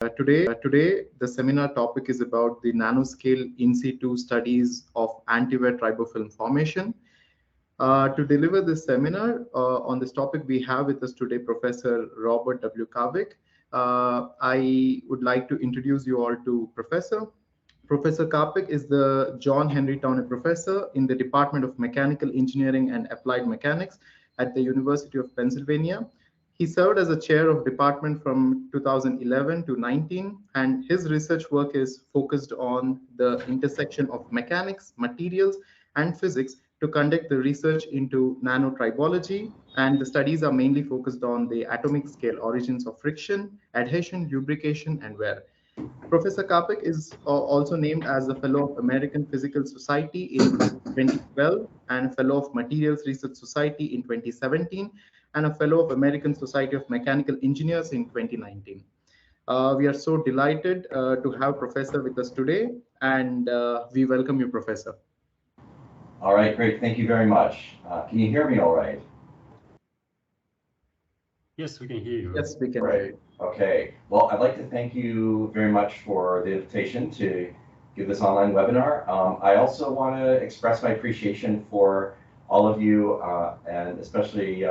Today, the seminar topic is about the nanoscale in-situ studies of anti-wear tribofilm formation. To deliver this seminar on this topic, we have with us today Professor Robert W. Carpick. I would like to introduce you all to Professor. Professor Carpick is the John Henry Towner Professor in the Department of Mechanical Engineering and Applied Mechanics at the University of Pennsylvania. He served as a chair of department from 2011 to 19, and his research work is focused on the intersection of mechanics, materials, and physics to conduct the research into nanotribology, and the studies are mainly focused on the atomic scale origins of friction, adhesion, lubrication, and wear. Professor Carpick is also named as a Fellow of American Physical Society in 2012 and a Fellow of Materials Research Society in 2017 and a Fellow of American Society of Mechanical Engineers in 2019. We are so delighted to have Professor with us today, and we welcome you, Professor. All right, great. Thank you very much. Can you hear me all right? Yes, we can hear you. Yes, we can. Great. Okay. Well, I'd like to thank you very much for the invitation to give this online webinar. I also want to express my appreciation for all of you, and especially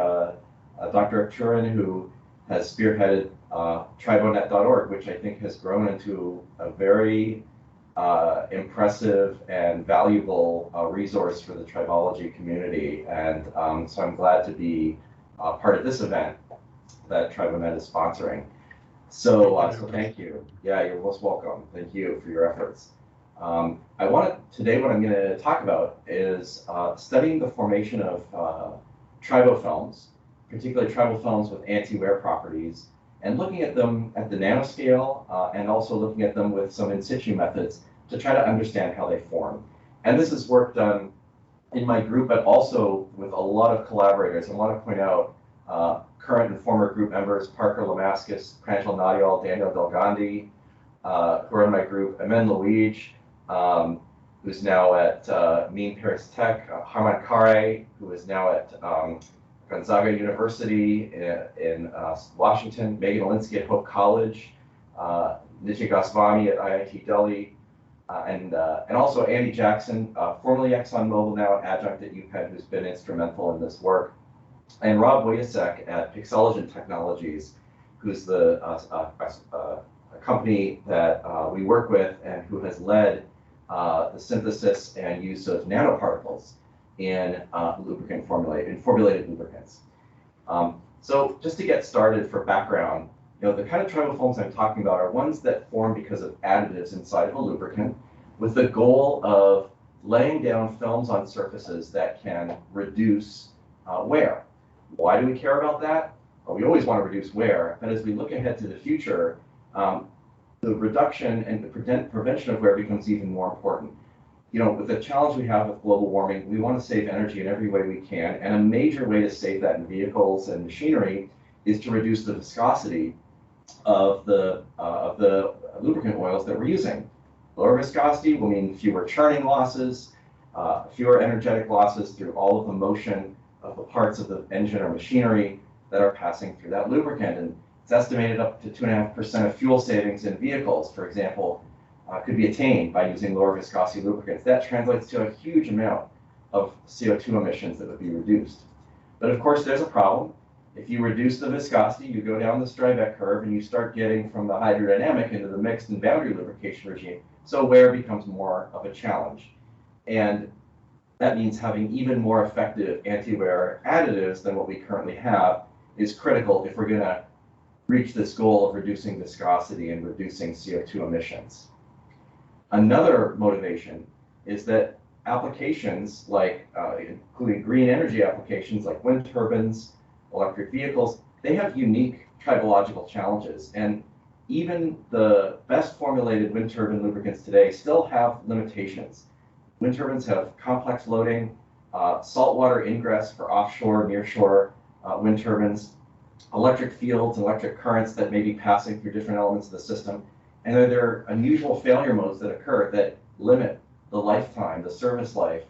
Dr. Turin, who has spearheaded TriboNet.org, which I think has grown into a very impressive and valuable resource for the tribology community. And so I'm glad to be part of this event that TriboNet is sponsoring. So thank you. Yeah, you're most welcome. Thank you for your efforts. Today what I'm going to talk about is studying the formation of tribofilms, particularly tribofilms with anti-wear properties, and looking at them at the nanoscale and also looking at them with some in-situ methods to try to understand how they form. And this is work done in my group, but also with a lot of collaborators. I want to point out current and former group members, Parker Lamascus, Pranjal Nadial, Daniel Delgandi, who are in my group, Amen Luigi, who's now at Mean Paris Tech, Harman Kare, who is now at Gonzaga University in Washington, Megan Alinsky at Hope College, Nitya Goswami at IIT Delhi, and also Andy Jackson, formerly ExxonMobil, now an adjunct at UPenn, who's been instrumental in this work, and Rob Wojciech at Pixelogen Technologies, who's a company that we work with and who has led the synthesis and use of nanoparticles in formulated lubricants. So just to get started for background, the kind of tribofilms I'm talking about are ones that form because of additives inside of a lubricant with the goal of laying down films on surfaces that can reduce wear. Why do we care about that? Well, we always want to reduce wear, but as we look ahead to the future, the reduction and the prevention of wear becomes even more important. With the challenge we have with global warming, we want to save energy in every way we can, and a major way to save that in vehicles and machinery is to reduce the viscosity of the lubricant oils that we're using. Lower viscosity will mean fewer churning losses, fewer energetic losses through all of the motion of the parts of the engine or machinery that are passing through that lubricant. And it's estimated up to 2.5% of fuel savings in vehicles, for example, could be attained by using lower viscosity lubricants. That translates to a huge amount of CO2 emissions that would be reduced. But of course, there's a problem. If you reduce the viscosity, you go down the Stribeck curve and you start getting from the hydrodynamic into the mixed and boundary lubrication regime. So wear becomes more of a challenge. And that means having even more effective anti-wear additives than what we currently have is critical if we're going to reach this goal of reducing viscosity and reducing CO2 emissions. Another motivation is that applications like, including green energy applications like wind turbines, electric vehicles, they have unique tribological challenges. And even the best formulated wind turbine lubricants today still have limitations. Wind turbines have complex loading, saltwater ingress for offshore, nearshore wind turbines, electric fields, and electric currents that may be passing through different elements of the system. And there are unusual failure modes that occur that limit the lifetime, the service life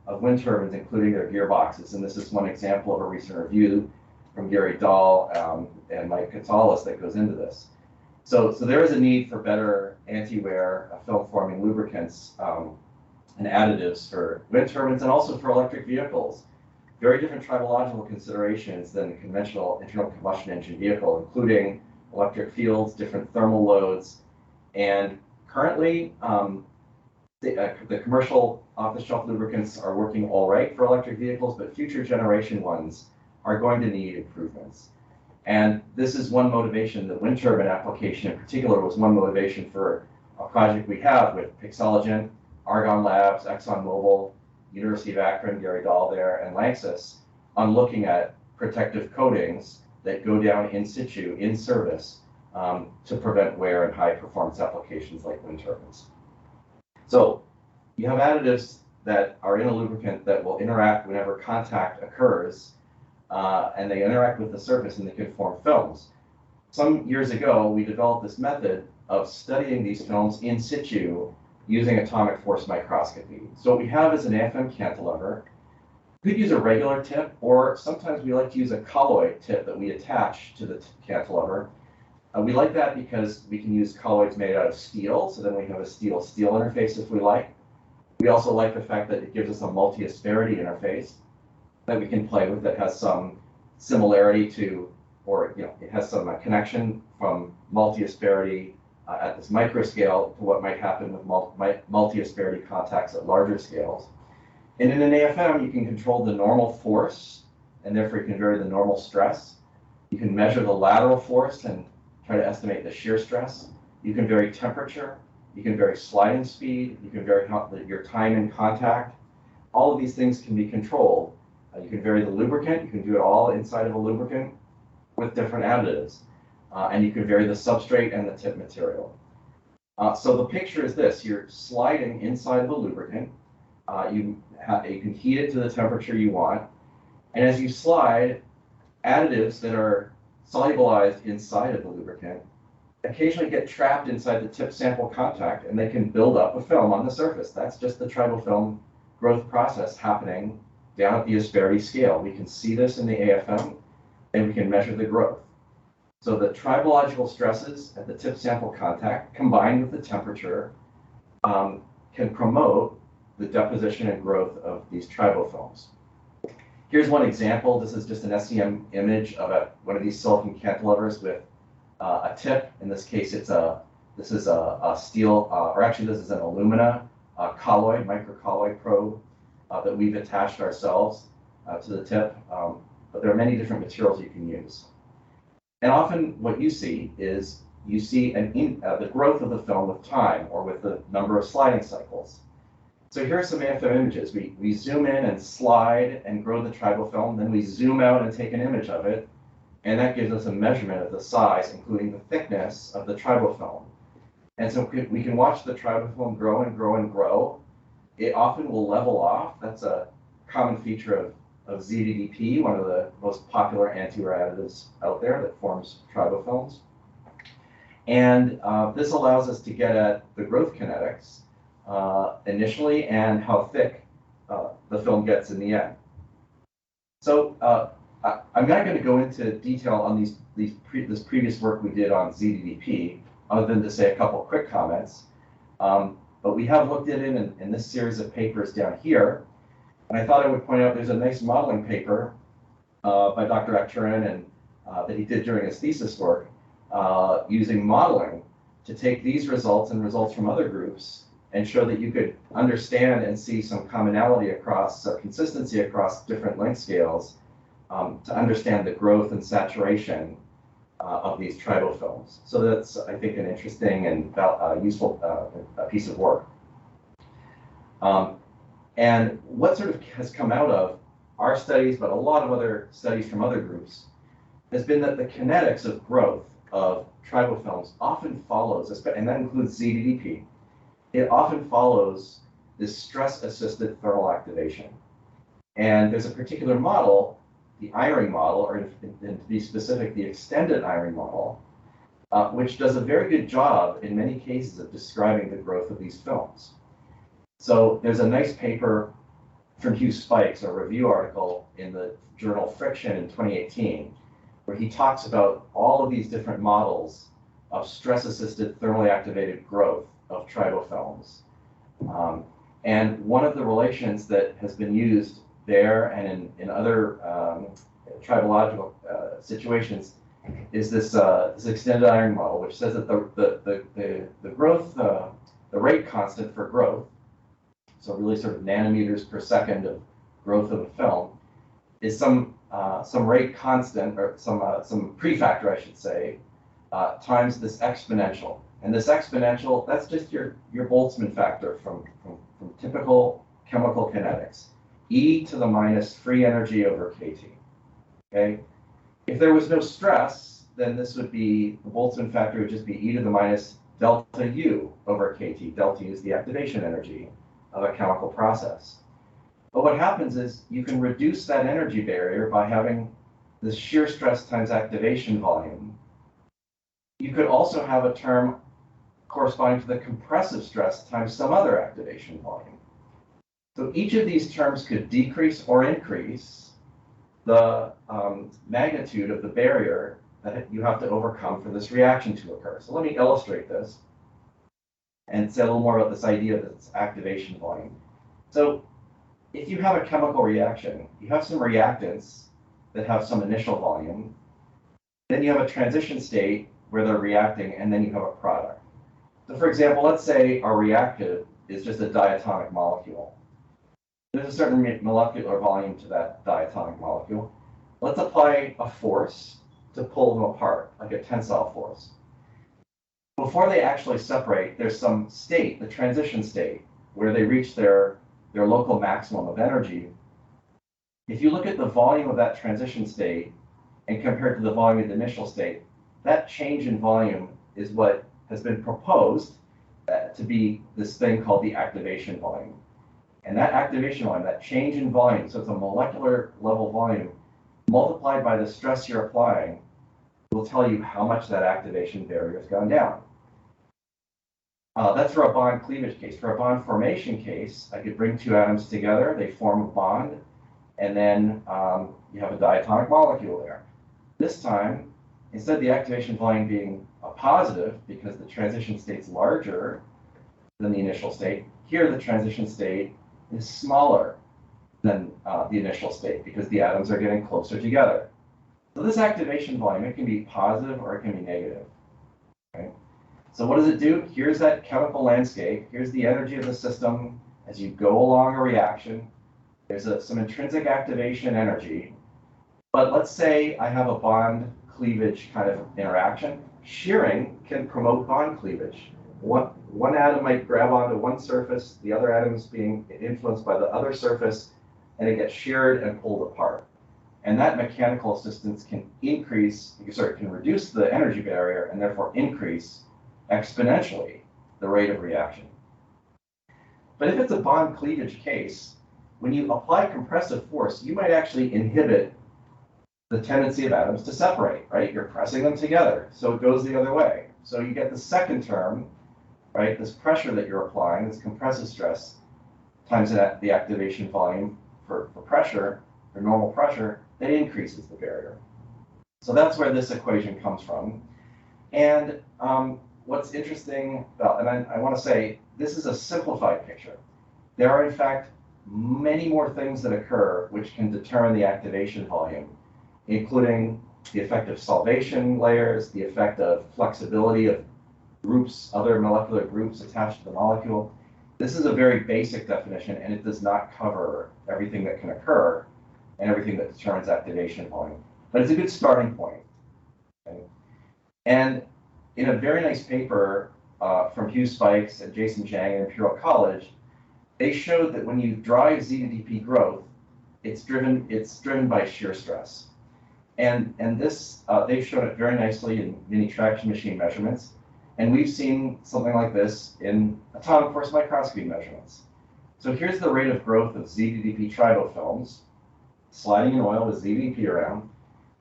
of wind turbines, including their gearboxes. And this is one example of a recent review from Gary Dahl and Mike Katalis that goes into this. So there is a need for better anti-wear film-forming lubricants and additives for wind turbines and also for electric vehicles. Very different tribological considerations than a conventional internal combustion engine vehicle, including electric fields, different thermal loads, and currently the commercial off-the-shelf lubricants are working all right for electric vehicles, but future generation ones are going to need improvements. And this is one motivation. The wind turbine application in particular was one motivation for a project we have with Pixelogen, Argonne Labs, ExxonMobil, University of Akron, Gary Dahl there, and Lanxess on looking at protective coatings that go down in situ, in service, to prevent wear in high performance applications like wind turbines. So you have additives that are in a lubricant that will interact whenever contact occurs, and they interact with the surface and they can form films. Some years ago, we developed this method of studying these films in situ using atomic force microscopy. So what we have is an AFM cantilever. We could use a regular tip, or sometimes we like to use a colloid tip that we attach to the cantilever. We like that because we can use colloids made out of steel, so then we have a steel-steel interface if we like. We also like the fact that it gives us a multi-asperity interface that we can play with that has some similarity to, or it has some connection from multi-asperity at this micro scale to what might happen with multi-asperity contacts at larger scales. And in an AFM, you can control the normal force, and therefore you can vary the normal stress. You can measure the lateral force and try to estimate the shear stress. You can vary temperature. You can vary sliding speed. You can vary your time in contact. All of these things can be controlled. You can vary the lubricant. You can do it all inside of a lubricant with different additives. And you can vary the substrate and the tip material. So the picture is this. You're sliding inside of a lubricant. You can heat it to the temperature you want. And as you slide, additives that are solubilized inside of the lubricant occasionally get trapped inside the tip sample contact, and they can build up a film on the surface. That's just the tribofilm growth process happening down at the asperity scale. We can see this in the AFM, and we can measure the growth. So the tribological stresses at the tip sample contact, combined with the temperature, can promote the deposition and growth of these tribofilms. Here's one example. This is just an SEM image of one of these silicon cantilevers with a tip. In this case, this is a steel, or actually this is an alumina colloid, microcolloid probe that we've attached ourselves to the tip. But there are many different materials you can use. And often what you see is the growth of the film with time or with the number of sliding cycles. So here are some AFM images. We zoom in and slide and grow the tribofilm, then we zoom out and take an image of it, and that gives us a measurement of the size, including the thickness of the tribofilm. And so we can watch the tribofilm grow and grow and grow. It often will level off. That's a common feature of ZDDP, one of the most popular anti-wear additives out there that forms tribofilms. And this allows us to get at the growth kinetics initially and how thick the film gets in the end. So I'm not going to go into detail on this previous work we did on ZDDP, other than to say a couple quick comments. But we have looked at it in this series of papers down here. And I thought I would point out there's a nice modeling paper by Dr. Akhturin and that he did during his thesis work using modeling to take these results and results from other groups and show that you could understand and see some commonality across, consistency across different length scales to understand the growth and saturation of these tribofilms. So that's, I think, an interesting and useful piece of work. And what sort of has come out of our studies, but a lot of other studies from other groups, has been that the kinetics of growth of tribofilms often follows, and that includes ZDDP, it often follows this stress-assisted thermal activation. And there's a particular model, the Eyring model, or to be specific, the extended Eyring model, which does a very good job in many cases of describing the growth of these films. So there's a nice paper from Hugh Spikes, a review article in the journal Friction in 2018, where he talks about all of these different models of stress-assisted thermally activated growth of tribofilms. And one of the relations that has been used there and in other tribological situations is this this extended iron model, which says that the growth, the rate constant for growth, so really sort of nanometers per second of growth of a film, is some rate constant, or some prefactor, I should say, times this exponential. And this exponential, that's just your Boltzmann factor from typical chemical kinetics. E to the minus free energy over kT. Okay? If there was no stress, then this would be, the Boltzmann factor would just be e to the minus delta U over kT. Delta U is the activation energy of a chemical process. But what happens is you can reduce that energy barrier by having this shear stress times activation volume. You could also have a term corresponding to the compressive stress times some other activation volume. So each of these terms could decrease or increase the magnitude of the barrier that you have to overcome for this reaction to occur. So let me illustrate this and say a little more about this idea of this activation volume. So if you have a chemical reaction, you have some reactants that have some initial volume, then you have a transition state where they're reacting, and then you have a product. So for example, let's say our reactant is just a diatomic molecule. There's a certain molecular volume to that diatomic molecule. Let's apply a force to pull them apart, like a tensile force. Before they actually separate, there's some state, the transition state, where they reach their local maximum of energy. If you look at the volume of that transition state and compare it to the volume of the initial state, that change in volume is what has been proposed to be this thing called the activation volume. And that activation volume, that change in volume, so it's a molecular level volume, multiplied by the stress you're applying, will tell you how much that activation barrier has gone down. That's for a bond cleavage case. For a bond formation case, I could bring two atoms together, they form a bond, and then you have a diatomic molecule there. This time, instead of the activation volume being a positive, because the transition state's larger than the initial state, here the transition state is smaller than the initial state, because the atoms are getting closer together. So this activation volume, it can be positive or it can be negative. Okay? So what does it do? Here's that chemical landscape. Here's the energy of the system as you go along a reaction. There's some intrinsic activation energy. But let's say I have a bond cleavage kind of interaction. Shearing can promote bond cleavage. One atom might grab onto one surface, the other atom is being influenced by the other surface, and it gets sheared and pulled apart. And that mechanical assistance can can reduce the energy barrier and therefore increase exponentially the rate of reaction. But if it's a bond cleavage case, when you apply compressive force, you might actually inhibit the tendency of atoms to separate, right? You're pressing them together, so it goes the other way. So you get the second term, right? This pressure that you're applying, this compressive stress, times the activation volume for pressure, for normal pressure, that increases the barrier. So that's where this equation comes from. And what's interesting, and I want to say, this is a simplified picture. There are, in fact, many more things that occur which can determine the activation volume, including the effect of solvation layers, the effect of flexibility of groups, other molecular groups attached to the molecule. This is a very basic definition, and it does not cover everything that can occur and everything that determines activation volume. But it's a good starting point. Okay? And in a very nice paper from Hugh Spikes and Jason Zhang at Imperial College, they showed that when you drive ZDDP growth, it's driven by shear stress. And this, they've shown it very nicely in mini traction machine measurements. And we've seen something like this in atomic force microscopy measurements. So here's the rate of growth of ZDDP tribofilms, sliding in oil with ZDDP around.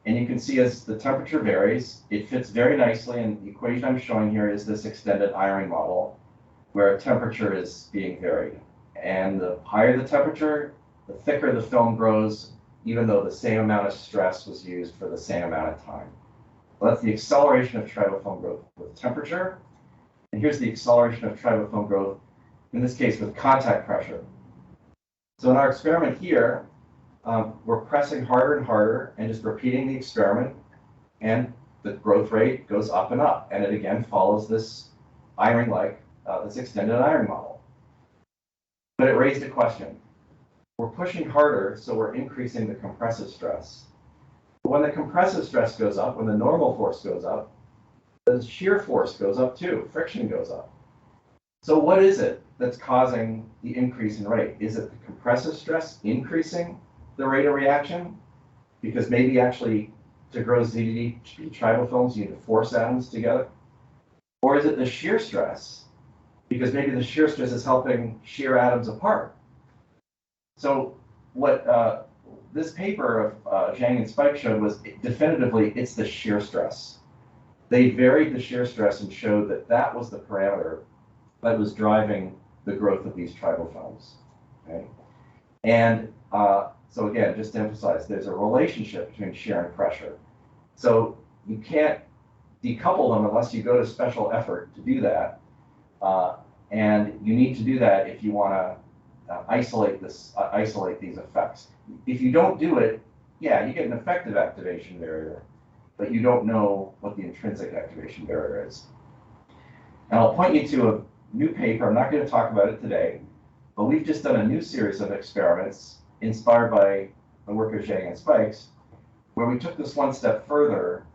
And you can see as the temperature varies, it fits very nicely. And the equation I'm showing here is this extended iron model, where temperature is being varied. And the higher the temperature, the thicker the film grows, even though the same amount of stress was used for the same amount of time. Well, that's the acceleration of tribofilm growth with temperature. And here's the acceleration of tribofilm growth, in this case with contact pressure. So in our experiment here, we're pressing harder and harder and just repeating the experiment, and the growth rate goes up and up. And it again follows this Eyring-like, this extended Eyring model. But it raised a question. We're pushing harder, so we're increasing the compressive stress. But when the compressive stress goes up, when the normal force goes up, the shear force goes up too, friction goes up. So what is it that's causing the increase in rate? Is it the compressive stress increasing the rate of reaction? Because maybe actually to grow ZDDP tribofilms, you need to force atoms together. Or is it the shear stress? Because maybe the shear stress is helping shear atoms apart. So what this paper of Zhang and Spike showed was definitively it's the shear stress. They varied the shear stress and showed that that was the parameter that was driving the growth of these tribofilms. Okay? And so again, just to emphasize, there's a relationship between shear and pressure. So you can't decouple them unless you go to special effort to do that. And you need to do that if you want to isolate these effects. If you don't do it, yeah, you get an effective activation barrier, but you don't know what the intrinsic activation barrier is. And I'll point you to a new paper. I'm not going to talk about it today, but we've just done a new series of experiments inspired by the work of Zhang and Spikes, where we took this one step further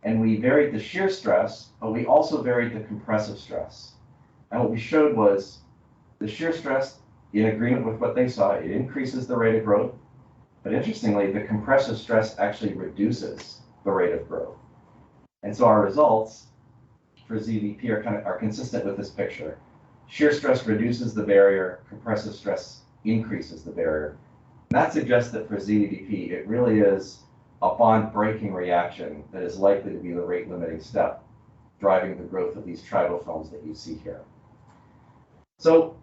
and we varied the shear stress, but we also varied the compressive stress. And what we showed was the shear stress, in agreement with what they saw, it increases the rate of growth. But interestingly, the compressive stress actually reduces the rate of growth. And so our results for ZDDP are consistent with this picture. Shear stress reduces the barrier, compressive stress increases the barrier. And that suggests that for ZDDP, it really is a bond breaking reaction that is likely to be the rate limiting step, driving the growth of these tribofilms that you see here. So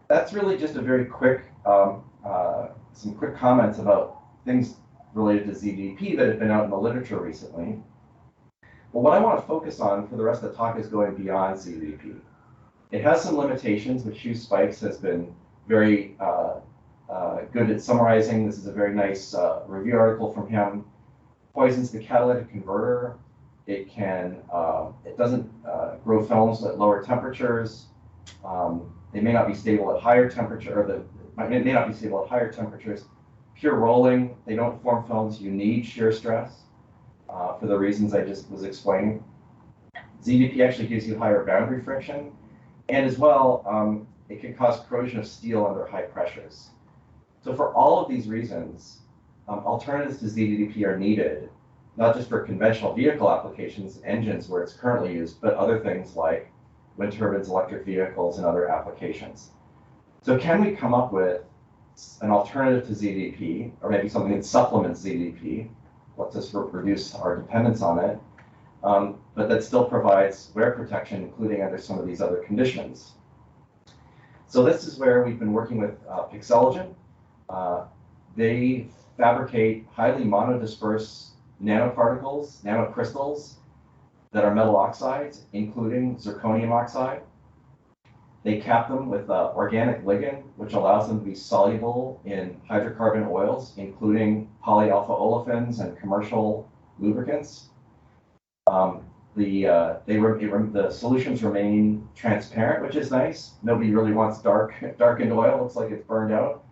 that's really just a very quick, some quick comments about things related to ZDDP that have been out in the literature recently. But what I want to focus on for the rest of the talk is going beyond ZDDP. It has some limitations, which Hugh Spikes has been very good at summarizing. This is a very nice review article from him. Poisons the catalytic converter. It doesn't grow films at lower temperatures. They may not be stable at higher temperature, or may not be stable at higher temperatures. Pure rolling, they don't form films. You need shear stress for the reasons I just was explaining. ZDDP actually gives you higher boundary friction, and as well, it can cause corrosion of steel under high pressures. So for all of these reasons, alternatives to ZDDP are needed, not just for conventional vehicle applications, engines where it's currently used, but other things like wind turbines, electric vehicles, and other applications. So can we come up with an alternative to ZDDP, or maybe something that supplements ZDDP, lets us reduce our dependence on it, but that still provides wear protection, including under some of these other conditions? So this is where we've been working with Pixelogen. They fabricate highly monodisperse nanoparticles, nanocrystals that are metal oxides, including zirconium oxide. They cap them with organic ligand, which allows them to be soluble in hydrocarbon oils, including polyalpha olefins and commercial lubricants. The solutions remain transparent, which is nice. Nobody really wants darkened oil. Looks like it's burned out.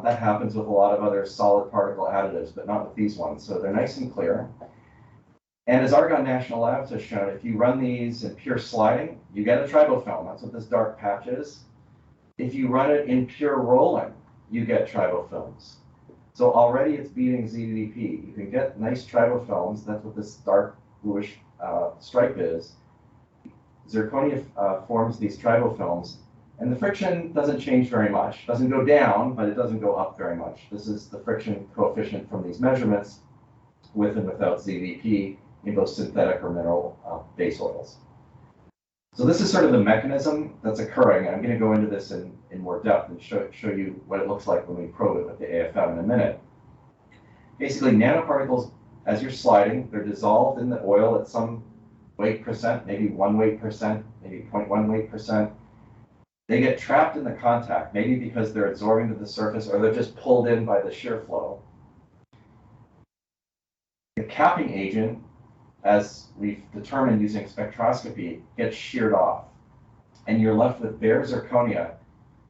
That happens with a lot of other solid particle additives, but not with these ones. So they're nice and clear. And as Argonne National Labs has shown, if you run these in pure sliding, you get a tribofilm. That's what this dark patch is. If you run it in pure rolling, you get tribofilms. So already it's beating ZDDP. You can get nice tribofilms. That's what this dark bluish stripe is. Zirconia forms these tribofilms, and the friction doesn't change very much. It doesn't go down, but it doesn't go up very much. This is the friction coefficient from these measurements with and without ZDDP in both synthetic or mineral base oils. So this is sort of the mechanism that's occurring, and I'm going to go into this in more depth and show you what it looks like when we probe it with the AFM in a minute. Basically, nanoparticles as you're sliding, they're dissolved in the oil at some weight percent, maybe 1 weight percent, maybe 0.1 weight percent. They get trapped in the contact, maybe because they're absorbing to the surface or they're just pulled in by the shear flow. The capping agent, as we've determined using spectroscopy, gets sheared off. And you're left with bare zirconia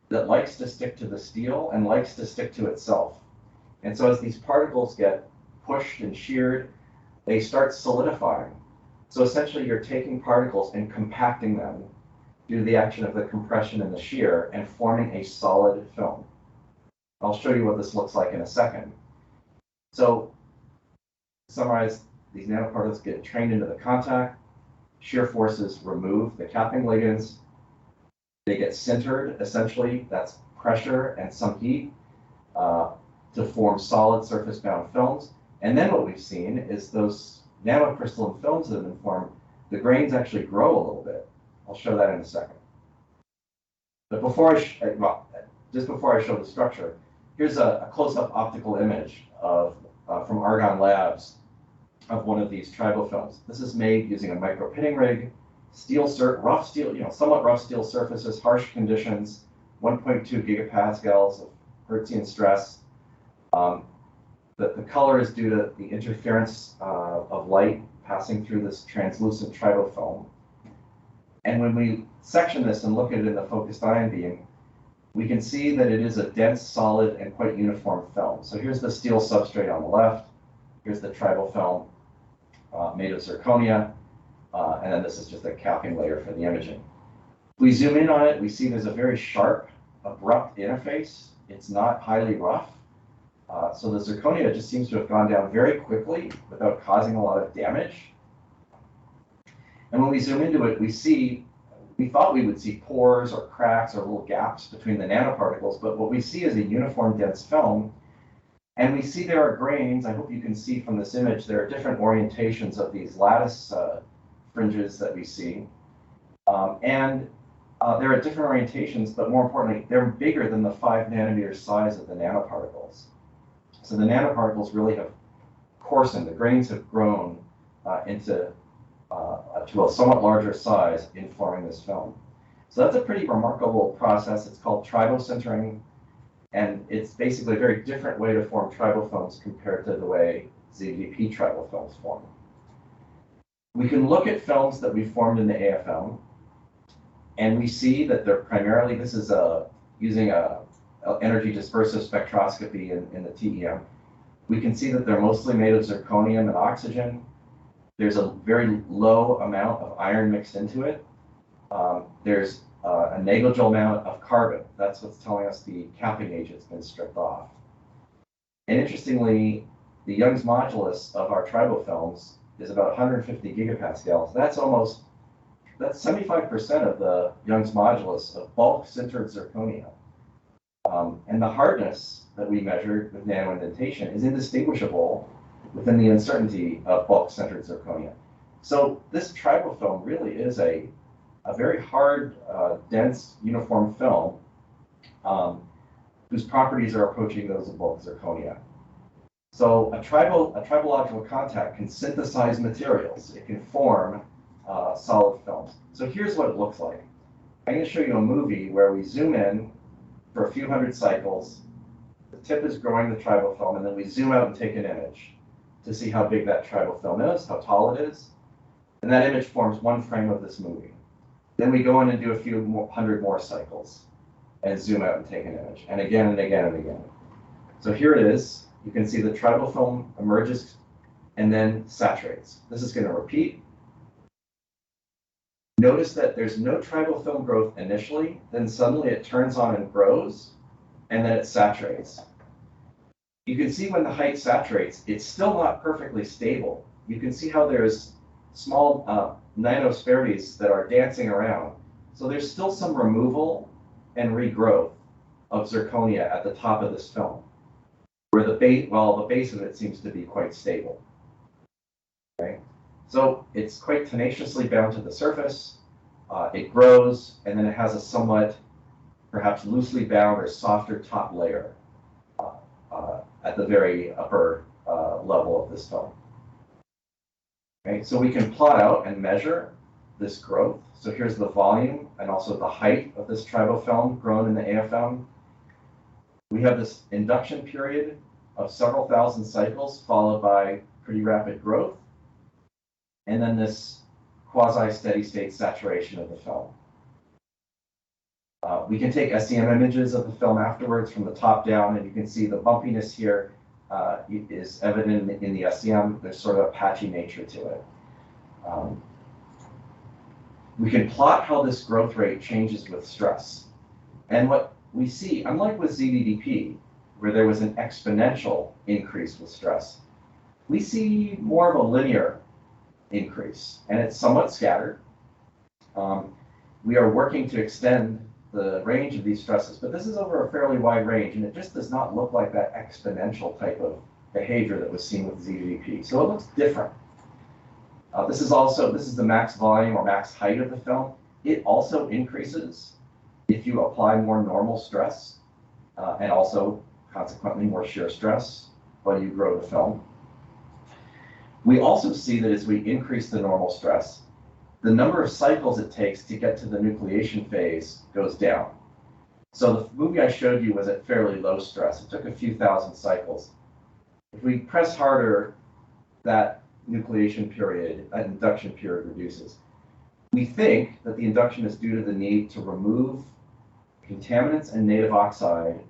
that likes to stick to the steel and likes to stick to itself. And so as these particles get pushed and sheared, they start solidifying. So essentially you're taking particles and compacting them due to the action of the compression and the shear and forming a solid film. I'll show you what this looks like in a second. So to summarize, these nanoparticles get trained into the contact, shear forces remove the capping ligands, they get sintered, essentially, that's pressure and some heat to form solid surface-bound films. And then what we've seen is those nanocrystalline films that have been formed, the grains actually grow a little bit. I'll show that in a second. But before just before I show the structure, here's a close-up optical image of from Argonne Labs of one of these tribofilms. This is made using a micropitting rig, rough steel, somewhat rough steel surfaces, harsh conditions, 1.2 gigapascals of Hertzian stress. The color is due to the interference of light passing through this translucent tribofilm. And when we section this and look at it in the focused ion beam, we can see that it is a dense, solid, and quite uniform film. So here's the steel substrate on the left. Here's the tribofilm made of zirconia. And then this is just a capping layer for the imaging. If we zoom in on it, we see there's a very sharp, abrupt interface. It's not highly rough. So the zirconia just seems to have gone down very quickly without causing a lot of damage. And when we zoom into it, we thought we would see pores or cracks or little gaps between the nanoparticles, but what we see is a uniform dense film. And we see there are grains. I hope you can see from this image, there are different orientations of these lattice fringes that we see. There are different orientations, but more importantly, they're bigger than the 5 nanometer size of the nanoparticles. So the nanoparticles really have coarsened. The grains have grown to a somewhat larger size in forming this film. So that's a pretty remarkable process. It's called tribo-sintering, and it's basically a very different way to form tribofilms compared to the way ZDDP tribofilms form. We can look at films that we formed in the AFM, and we see that they're primarily, this is using a energy dispersive spectroscopy in the TEM. We can see that they're mostly made of zirconium and oxygen. There's a very low amount of iron mixed into it. There's a negligible amount of carbon. That's what's telling us the capping agent's been stripped off. And interestingly, the Young's modulus of our tribofilms is about 150 gigapascals. That's 75% of the Young's modulus of bulk sintered zirconia. And the hardness that we measured with nanoindentation is indistinguishable within the uncertainty of bulk sintered zirconia. So this tribofilm really is a very hard, dense, uniform film whose properties are approaching those of bulk zirconia. So a tribological contact can synthesize materials. It can form solid films. So here's what it looks like. I'm going to show you a movie where we zoom in for a few hundred cycles. The tip is growing the tribofilm, and then we zoom out and take an image to see how big that tribofilm is, how tall it is. And that image forms one frame of this movie. Then we go in and do a few hundred more cycles and zoom out and take an image, and again and again and again. So here it is. You can see the tribofilm emerges and then saturates. This is going to repeat. Notice that there's no tribofilm growth initially, then suddenly it turns on and grows, and then it saturates. You can see when the height saturates, it's still not perfectly stable. You can see how there's small nanospheres that are dancing around. So there's still some removal and regrowth of zirconia at the top of this film, where the base of it seems to be quite stable. Okay? So it's quite tenaciously bound to the surface. It grows, and then it has a somewhat, perhaps loosely bound or softer top layer at the very upper level of this film. Okay, so we can plot out and measure this growth. So here's the volume and also the height of this tribofilm grown in the AFM. We have this induction period of several thousand cycles followed by pretty rapid growth, and then this quasi-steady state saturation of the film. We can take SEM images of the film afterwards from the top down, and you can see the bumpiness here is evident in the SEM. There's sort of a patchy nature to it. We can plot how this growth rate changes with stress. And what we see, unlike with ZDDP, where there was an exponential increase with stress, we see more of a linear increase, and it's somewhat scattered. We are working to extend the range of these stresses, but this is over a fairly wide range, and it just does not look like that exponential type of behavior that was seen with ZDDP. So it looks different. This is the max volume or max height of the film. It also increases if you apply more normal stress and also consequently more shear stress while you grow the film. We also see that as we increase the normal stress, the number of cycles it takes to get to the nucleation phase goes down. So the movie I showed you was at fairly low stress. It took a few thousand cycles. If we press harder, that nucleation period, that induction period reduces. We think that the induction is due to the need to remove contaminants and native oxide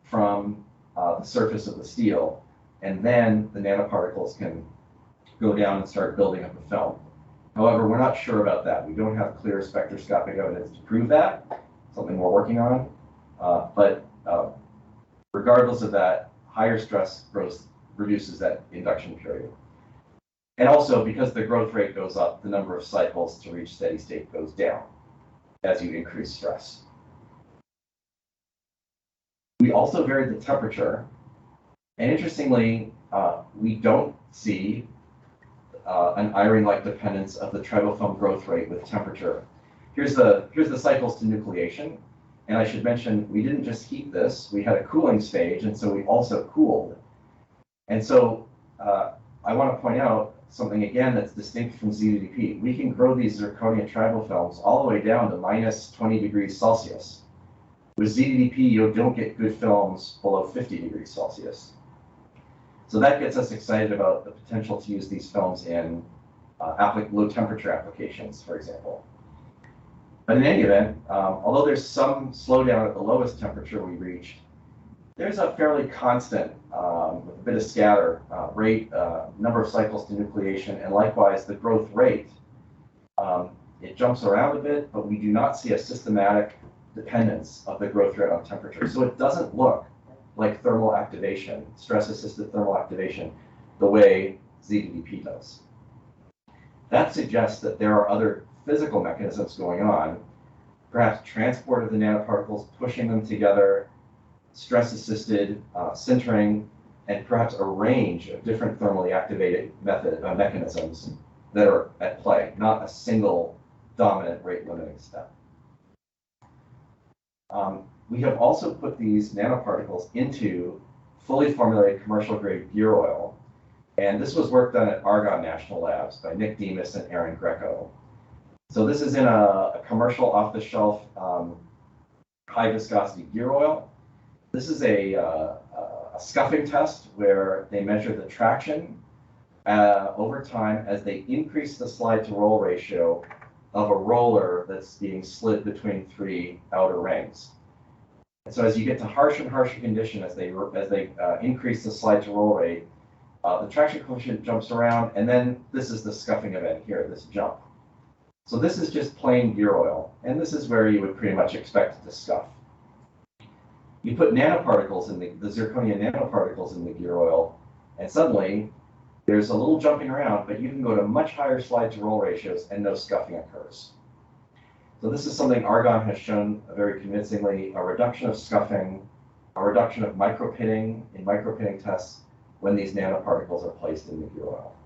from the surface of the steel, and then the nanoparticles can go down and start building up the film. However, we're not sure about that. We don't have clear spectroscopic evidence to prove that, something we're working on. But regardless of that, higher stress reduces that induction period. And also, because the growth rate goes up, the number of cycles to reach steady state goes down as you increase stress. We also vary the temperature. And interestingly, we don't see an iron-like dependence of the tribofilm growth rate with temperature. Here's the cycles to nucleation. And I should mention, we didn't just heat this. We had a cooling stage, and so we also cooled. And so I want to point out something, again, that's distinct from ZDDP. We can grow these Zirconia tribofilms all the way down to minus 20 degrees Celsius. With ZDDP, you don't get good films below 50 degrees Celsius. So that gets us excited about the potential to use these films in low temperature applications, for example. But in any event, although there's some slowdown at the lowest temperature we reached, there's a fairly constant, with a bit of scatter, rate, number of cycles to nucleation, and likewise the growth rate. It jumps around a bit, but we do not see a systematic dependence of the growth rate on temperature. So it doesn't look like thermal activation, stress-assisted thermal activation, the way ZDDP does. That suggests that there are other physical mechanisms going on, perhaps transport of the nanoparticles, pushing them together, stress-assisted sintering, and perhaps a range of different thermally activated mechanisms that are at play, not a single dominant rate-limiting step. We have also put these nanoparticles into fully formulated commercial-grade gear oil, and this was work done at Argonne National Labs by Nick Demas and Aaron Greco. So this is in a commercial off-the-shelf high viscosity gear oil. This is a scuffing test where they measure the traction over time as they increase the slide to roll ratio of a roller that's being slid between three outer rings. And so as you get to harsher and harsher condition, as they increase the slide to roll rate, the traction coefficient jumps around, and then this is the scuffing event here, this jump. So this is just plain gear oil, and this is where you would pretty much expect it to scuff. You put nanoparticles in the Zirconia nanoparticles in the gear oil, and suddenly there's a little jumping around, but you can go to much higher slide to roll ratios and no scuffing occurs. So this is something Argonne has shown very convincingly, a reduction of scuffing, a reduction of micropitting in micropitting tests when these nanoparticles are placed in the gear oil.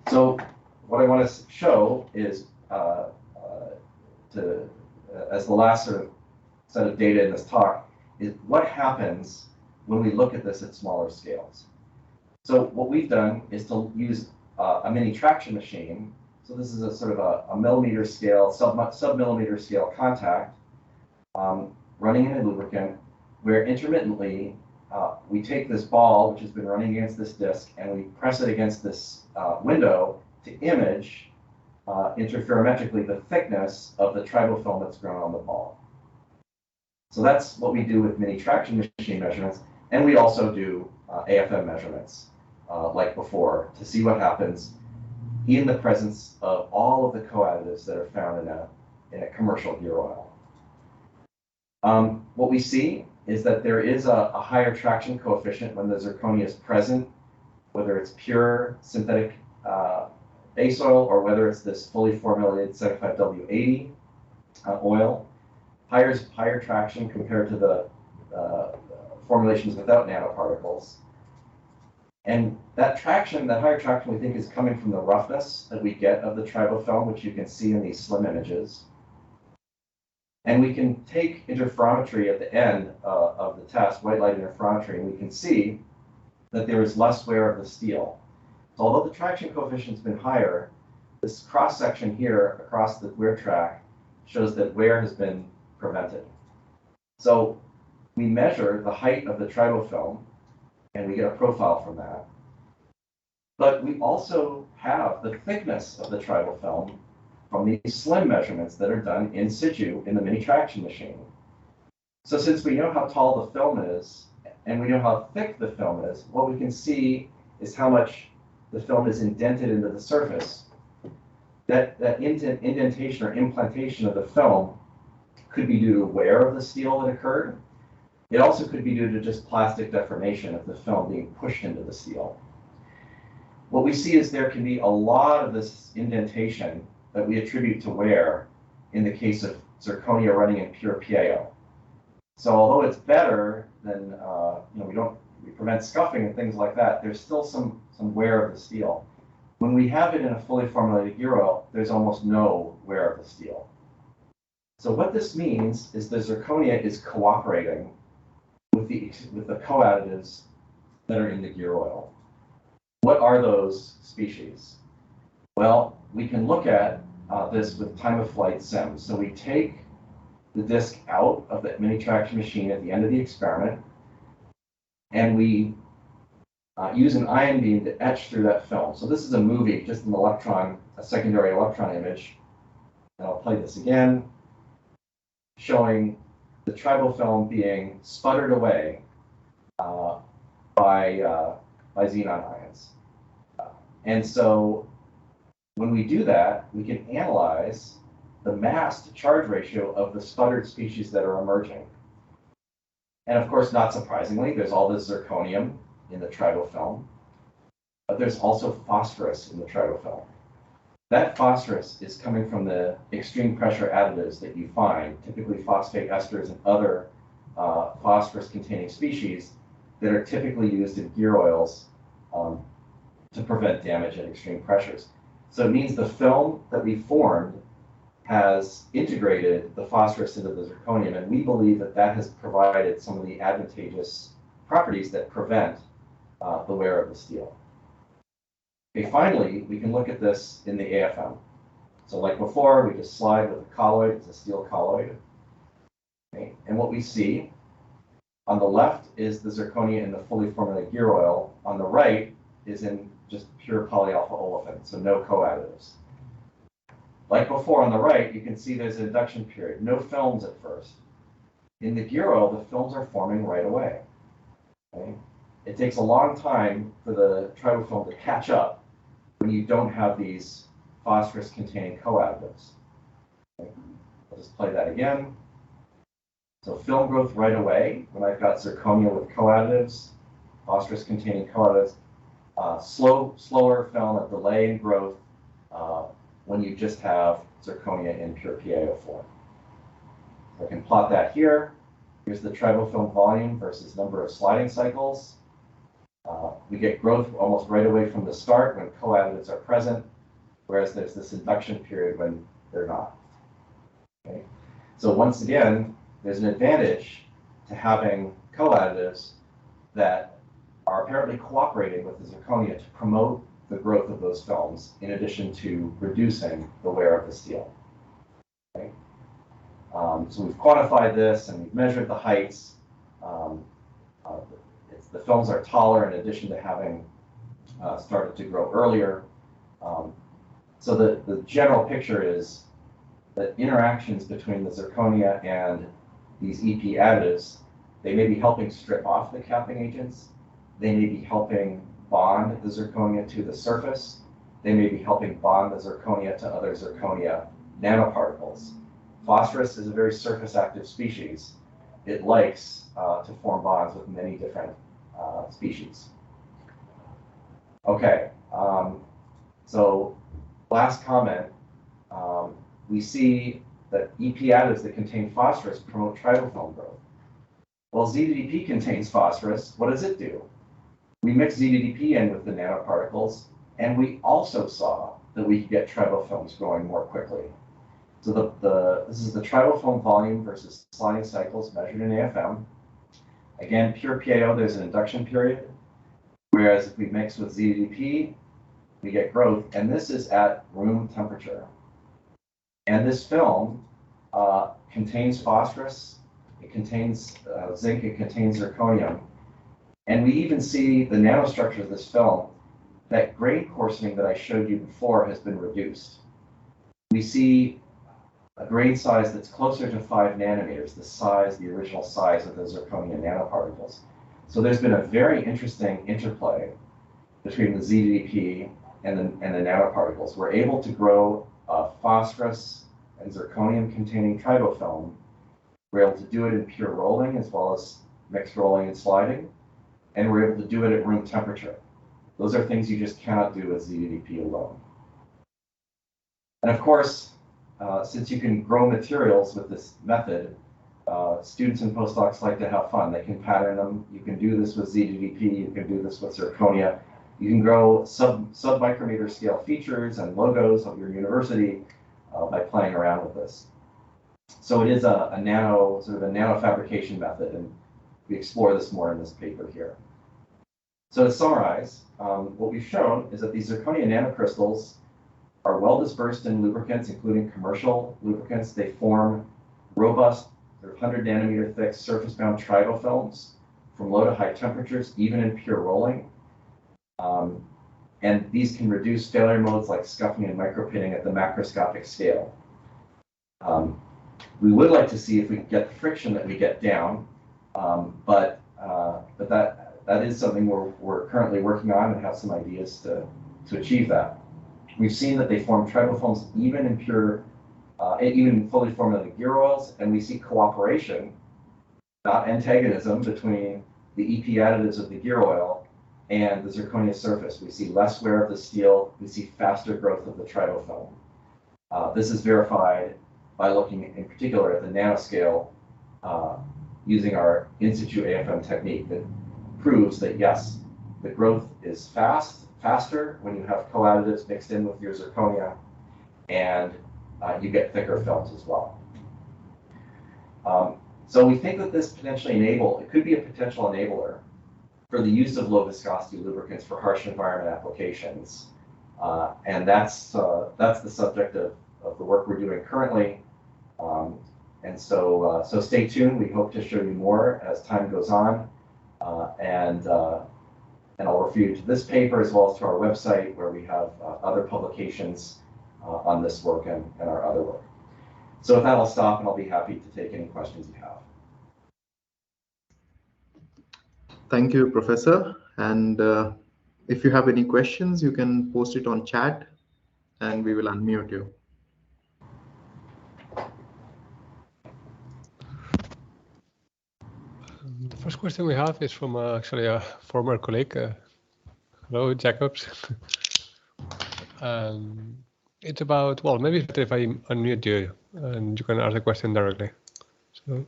So what I want to show is, as the last sort of set of data in this talk, is what happens when we look at this at smaller scales. So what we've done is to use a mini traction machine. So this is a sort of a millimeter scale, sub-millimeter scale contact running in a lubricant, where intermittently we take this ball, which has been running against this disc, and we press it against this window to image interferometrically the thickness of the tribofilm that's grown on the ball. So that's what we do with mini traction machine measurements, and we also do AFM measurements like before to see what happens in the presence of all of the co-additives that are found in a commercial gear oil. What we see is that there is a higher traction coefficient when the zirconia is present, whether it's pure synthetic base oil or whether it's this fully formulated 75W80 oil. Higher traction compared to the formulations without nanoparticles. And that traction, that higher traction, we think is coming from the roughness that we get of the tribofilm, which you can see in these slim images. And we can take interferometry at the end of the test, white light interferometry, and we can see that there is less wear of the steel. So although the traction coefficient's been higher, this cross-section here across the wear track shows that wear has been prevented. So we measure the height of the tribofilm, and we get a profile from that. But we also have the thickness of the tribofilm from these slim measurements that are done in situ in the mini traction machine. So since we know how tall the film is, and we know how thick the film is, what we can see is how much the film is indented into the surface. That indentation or implantation of the film could be due to wear of the steel that occurred. It also could be due to just plastic deformation of the film being pushed into the steel. What we see is there can be a lot of this indentation that we attribute to wear in the case of zirconia running in pure PAO. So although it's better than, we prevent scuffing and things like that, there's still some wear of the steel. When we have it in a fully formulated gear oil, there's almost no wear of the steel. So what this means is the zirconia is cooperating with the co-additives that are in the gear oil. What are those species? Well, we can look at this with time of flight sims. So we take the disc out of the mini traction machine at the end of the experiment, and we use an ion beam to etch through that film. So this is a movie, just an electron, a secondary electron image. And I'll play this again, showing the tribofilm being sputtered away by xenon ions. And so when we do that, we can analyze the mass to charge ratio of the sputtered species that are emerging. And of course, not surprisingly, there's all this zirconium in the tribofilm, but there's also phosphorus in the tribofilm. That phosphorus is coming from the extreme pressure additives that you find, typically phosphate esters and other phosphorus-containing species that are typically used in gear oils to prevent damage at extreme pressures. So it means the film that we formed has integrated the phosphorus into the zirconium, and we believe that that has provided some of the advantageous properties that prevent the wear of the steel. Okay, finally, we can look at this in the AFM. So like before, we just slide with a colloid, it's a steel colloid. Okay, and what we see on the left is the zirconia in the fully formulated gear oil. On the right is in just pure polyalpha olefin, so no co-additives. Like before, on the right, you can see there's an induction period, no films at first. In the gear oil, the films are forming right away. Okay? It takes a long time for the tribofilm to catch up when you don't have these phosphorus-containing co-additives. Okay? I'll just play that again. So film growth right away when I've got zirconia with co-additives, phosphorus-containing co-additives. Slower film, a delay in growth when you just have zirconia in pure PaO form. So I can plot that here. Here's the tribofilm volume versus number of sliding cycles. We get growth almost right away from the start when co-additives are present, whereas there's this induction period when they're not. Okay? So once again, there's an advantage to having co-additives that are apparently cooperating with the zirconia to promote the growth of those films in addition to reducing the wear of the steel. Okay? So we've quantified this and we've measured the heights. The films are taller in addition to having started to grow earlier. So the general picture is that interactions between the zirconia and these EP additives, they may be helping strip off the capping agents. They may be helping bond the zirconia to the surface. They may be helping bond the zirconia to other zirconia nanoparticles. Phosphorus is a very surface active species. It likes to form bonds with many different species. Okay, so last comment, we see that EP additives that contain phosphorus promote tribofilm growth. Well, ZDDP contains phosphorus. What does it do? We mix ZDDP in with the nanoparticles, and we also saw that we could get tribofilms growing more quickly. So this is the tribofilm volume versus sliding cycles measured in AFM. Again, pure PAO, there's an induction period, whereas if we mix with ZDDP, we get growth, and this is at room temperature. And this film contains phosphorus, it contains zinc, it contains zirconium. And we even see the nanostructure of this film, that grain coarsening that I showed you before has been reduced. We see a grain size that's closer to 5 nanometers, the original size of the zirconia nanoparticles. So there's been a very interesting interplay between the ZDDP and the nanoparticles. We're able to grow phosphorus and zirconium containing tribofilm. We're able to do it in pure rolling as well as mixed rolling and sliding. And we're able to do it at room temperature. Those are things you just cannot do with ZDDP alone. And of course, since you can grow materials with this method, students and postdocs like to have fun. They can pattern them. You can do this with ZDDP. You can do this with zirconia. You can grow sub-micrometer scale features and logos of your university by playing around with this. So it is a nano fabrication method, and we explore this more in this paper here. So to summarize, what we've shown is that these zirconia nanocrystals are well dispersed in lubricants, including commercial lubricants. They form robust, 100 nanometer thick surface-bound tribofilms from low to high temperatures, even in pure rolling. And these can reduce failure modes like scuffing and micropitting at the macroscopic scale. We would like to see if we can get the friction that we get down, but that is something we're currently working on and have some ideas to achieve that. We've seen that they form tribofilms even in pure, even fully formulated gear oils, and we see cooperation, not antagonism, between the EP additives of the gear oil and the zirconia surface. We see less wear of the steel. We see faster growth of the tribofilm. This is verified by looking in particular at the nanoscale using our In-situ AFM technique that proves that yes, the growth is faster when you have co-additives mixed in with your zirconia, and you get thicker films as well. So we think that this it could be a potential enabler for the use of low viscosity lubricants for harsh environment applications. And that's the subject of the work we're doing currently. And so stay tuned. We hope to show you more as time goes on. And I'll refer you to this paper as well as to our website where we have other publications on this work and our other work. So with that, I'll stop and I'll be happy to take any questions you have. Thank you, Professor. And if you have any questions, you can post it on chat and we will unmute you. The first question we have is from actually a former colleague. Hello, Jacobs. It's about, well, maybe it's better if I unmute you and you can ask the question directly. So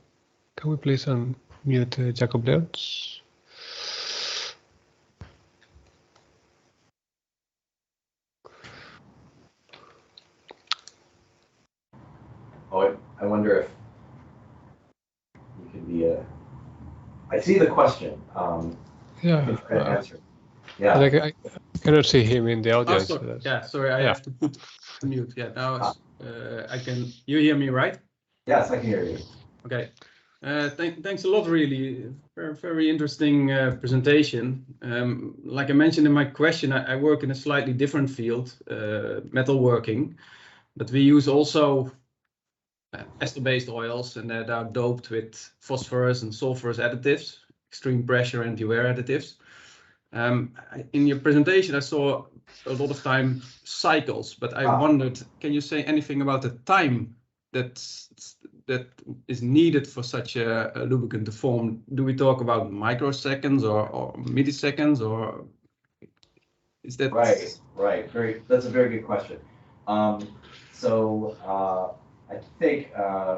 can we please unmute Jacob Leons? Oh, I wonder if you can be a. I see the question. Yeah. Answer. Yeah. Like cannot see him in the Oh, audience. sorry. So Yeah, sorry, I have to put mute. Yeah, now I can. You hear me, right? Yes, I can hear you. Okay. Thanks a lot, really. Very interesting presentation. Like I mentioned in my question, I work in a slightly different field, metalworking, but we use also ester-based oils, and that are doped with phosphorus and sulfurous additives, extreme pressure anti-wear additives. In your presentation, I saw a lot of time cycles, but I wondered, can you say anything about the time that is needed for such a lubricant to form? Do we talk about microseconds or milliseconds, or is that right? That's a very good question. I think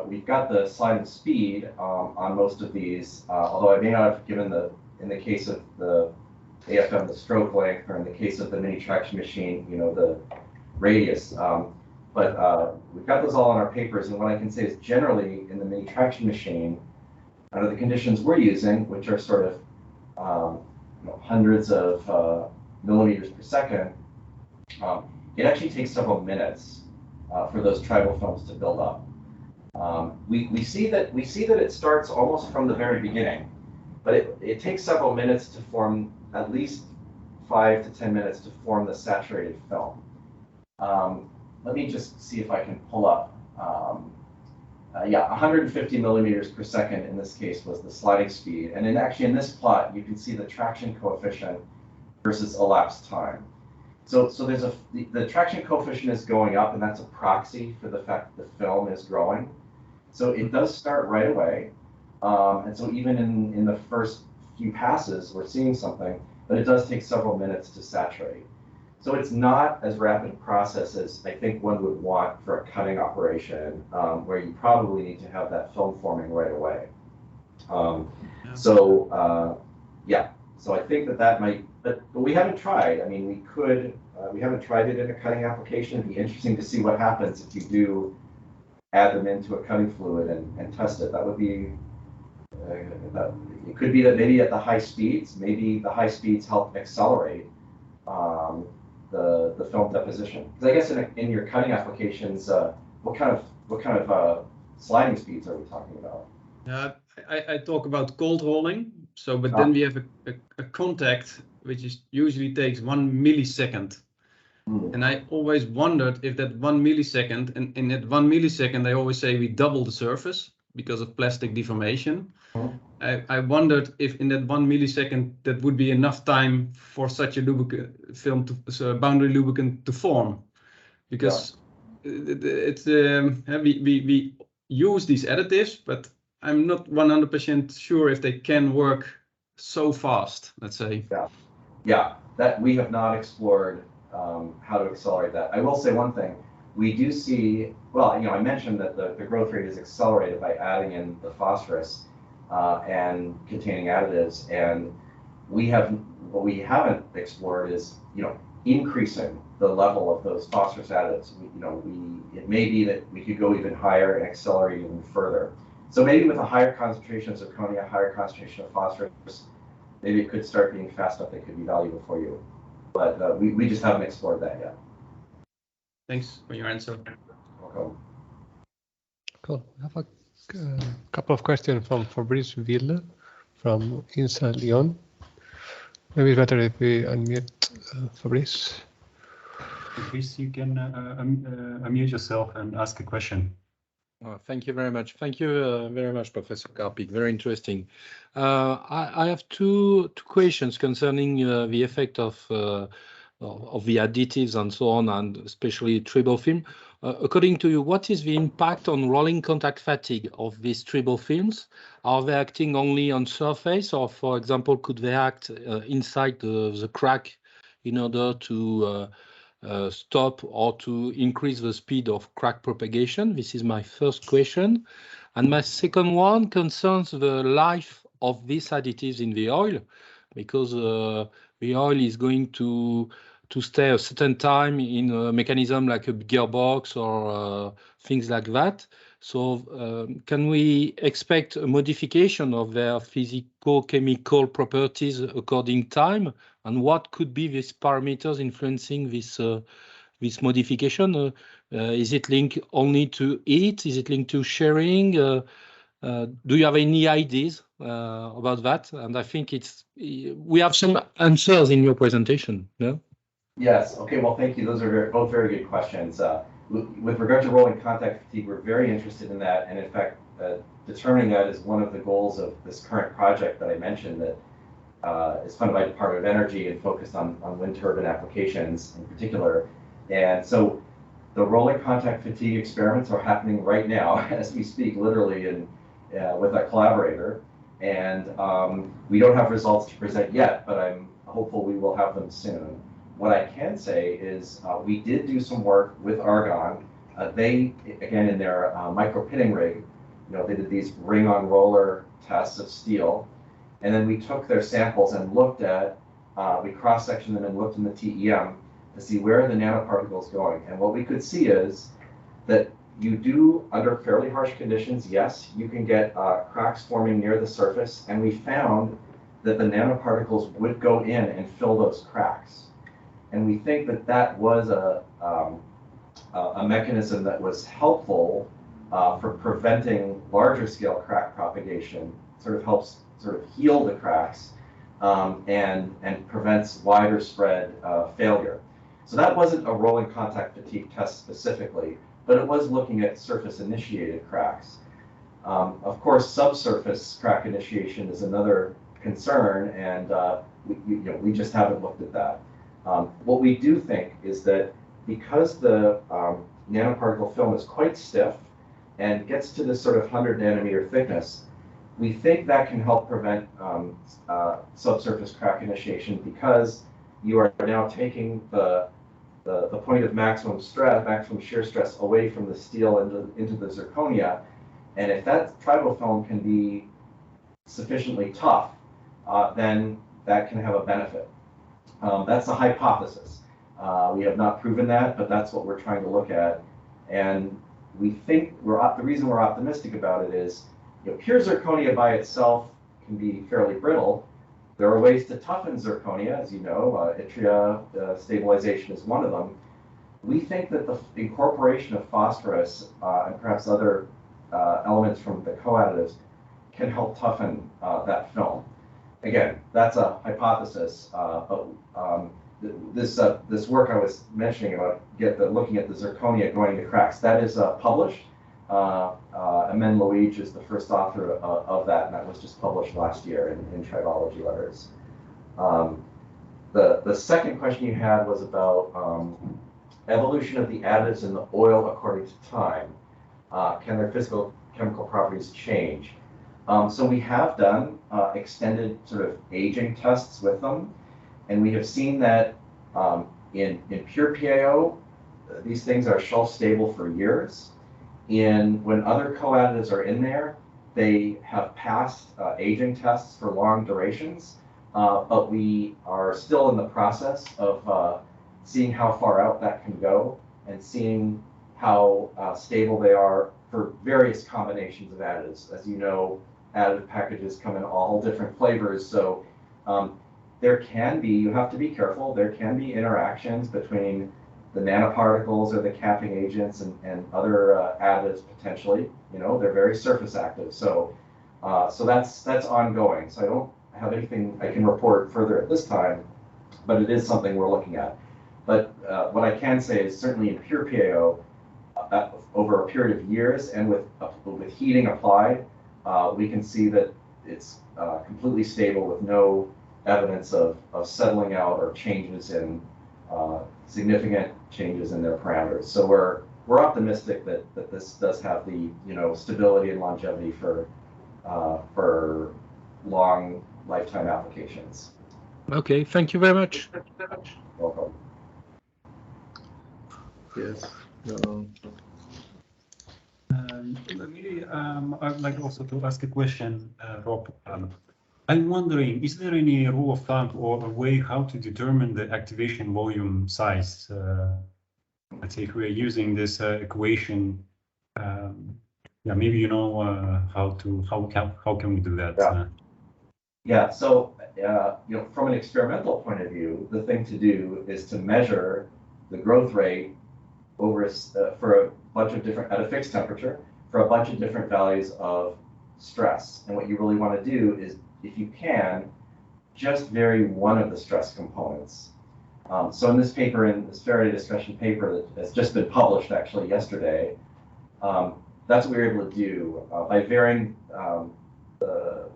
we've got the sliding speed on most of these, although I may not have given in the case of the AFM, the stroke length, or in the case of the mini traction machine, the radius. But we've got those all in our papers, and what I can say is generally in the mini traction machine, under the conditions we're using, which are sort of hundreds of millimeters per second, it actually takes several minutes for those tribofilms to build up. We see that it starts almost from the very beginning, but it takes several minutes to form, at least 5 to 10 minutes to form the saturated film. Let me just see if I can pull up. 150 millimeters per second in this case was the sliding speed. And then actually in this plot, you can see the traction coefficient versus elapsed time. So there's the traction coefficient is going up, and that's a proxy for the fact that the film is growing. So it does start right away. And so even in the first few passes, we're seeing something, but it does take several minutes to saturate. So it's not as rapid a process as I think one would want for a cutting operation, where you probably need to have that film forming right away. So I think that might, but we haven't tried. I mean, we haven't tried it in a cutting application. It'd be interesting to see what happens if you do add them into a cutting fluid and test it. That would be, it could be that maybe at the high speeds, help accelerate the film deposition. Because I guess in your cutting applications, what kind of sliding speeds are we talking about? I talk about cold rolling. So, but then we have a contact which usually takes 1 millisecond. And I always wondered if that 1 millisecond, and in that 1 millisecond, I always say we double the surface because of plastic deformation. I wondered if in that 1 millisecond that would be enough time for such a lubricant film boundary lubricant to form, because we use these additives, but I'm not 100% sure if they can work so fast. Let's say. Yeah. That we have not explored how to accelerate that. I will say one thing. We do see. Well, I mentioned that the growth rate is accelerated by adding in the phosphorus and containing additives, and what we haven't explored is increasing the level of those phosphorus additives. It may be that we could go even higher and accelerate even further. So maybe with a higher concentration of zirconia, a higher concentration of phosphorus, maybe it could start being fast enough that it could be valuable for you. But we just haven't explored that yet. Thanks for your answer. Welcome. Cool. I have a couple of questions from Fabrice Ville from Inside Lyon. Maybe it's better if we unmute Fabrice. Fabrice, you can unmute yourself and ask a question. Thank you very much. Thank you very much, Professor Carpick. Very interesting. I have two questions concerning the effect of the additives and so on, and especially tribofilm. According to you, what is the impact on rolling contact fatigue of these tribofilms? Are they acting only on surface, or, for example, could they act inside the crack in order to stop or to increase the speed of crack propagation? This is my first question. And my second one concerns the life of these additives in the oil, because the oil is going to stay a certain time in a mechanism like a gearbox or things like that. So can we expect a modification of their physico-chemical properties according time, and what could be these parameters influencing this this modification? Is it linked only to heat? Is it linked to sharing? Do you have any ideas about that? And I think we have some answers in your presentation. No? Yes. Okay. Well, thank you. Those are both very good questions. With regard to rolling contact fatigue, we're very interested in that, and in fact, determining that is one of the goals of this current project that I mentioned that is funded by the Department of Energy and focused on wind turbine applications in particular. And so the rolling contact fatigue experiments are happening right now as we speak, literally, with a collaborator. And we don't have results to present yet, but I'm hopeful we will have them soon. What I can say is we did do some work with argon. They, again, in their micropitting rig, they did these ring-on-roller tests of steel. And then we took their samples and looked at, we cross-sectioned them and looked in the TEM to see where are the nanoparticles going. And what we could see is that you do, under fairly harsh conditions, yes, you can get cracks forming near the surface. And we found that the nanoparticles would go in and fill those cracks. And we think that that was a mechanism that was helpful for preventing larger scale crack propagation, sort of helps sort of heal the cracks and prevents wider spread failure. So that wasn't a rolling contact fatigue test specifically, but it was looking at surface initiated cracks. Of course, subsurface crack initiation is another concern, and we just haven't looked at that. What we do think is that because the nanoparticle film is quite stiff and gets to this sort of 100 nanometer thickness, we think that can help prevent subsurface crack initiation because you are now taking the point of maximum stress, maximum shear stress away from the steel into the zirconia. And if that tribofilm can be sufficiently tough, then that can have a benefit. That's a hypothesis. We have not proven that, but that's what we're trying to look at. And we think the reason we're optimistic about it is, pure zirconia by itself can be fairly brittle. There are ways to toughen zirconia, as you know. Yttria stabilization is one of them. We think that the incorporation of phosphorus and perhaps other elements from the co-additives can help toughen that film. Again, that's a hypothesis, but this work I was mentioning about looking at the zirconia going to cracks, that is published. Amen Luigi is the first author of that, and that was just published last year in Tribology letters. The second question you had was about evolution of the additives in the oil according to time. Can their physical chemical properties change? So we have done extended sort of aging tests with them, and we have seen that in pure PAO, these things are shelf stable for years. When other co-additives are in there, they have passed aging tests for long durations, but we are still in the process of seeing how far out that can go and seeing how stable they are for various combinations of additives. As you know, additive packages come in all different flavors, so there can be, you have to be careful, there can be interactions between the nanoparticles or the capping agents and other additives potentially. They're very surface active, so that's ongoing. So I don't have anything I can report further at this time, but it is something we're looking at. But what I can say is certainly in pure PAO, over a period of years and with heating applied, we can see that it's completely stable with no evidence of settling out or changes in significant changes in their parameters. So we're optimistic that this does have the stability and longevity for long lifetime applications. Okay, thank you very much. Welcome. Yes. Maybe I'd like also to ask a question, Rob. I'm wondering, is there any rule of thumb or a way how to determine the activation volume size? Let's say if we are using this equation, maybe how can we do that? Yeah. Yeah, so from an experimental point of view, the thing to do is to measure the growth rate over for a bunch of different, at a fixed temperature, for a bunch of different values of stress. And what you really want to do is, if you can, just vary one of the stress components. So in this paper, in this Faraday discussion paper that has just been published actually yesterday, that's what we were able to do by varying the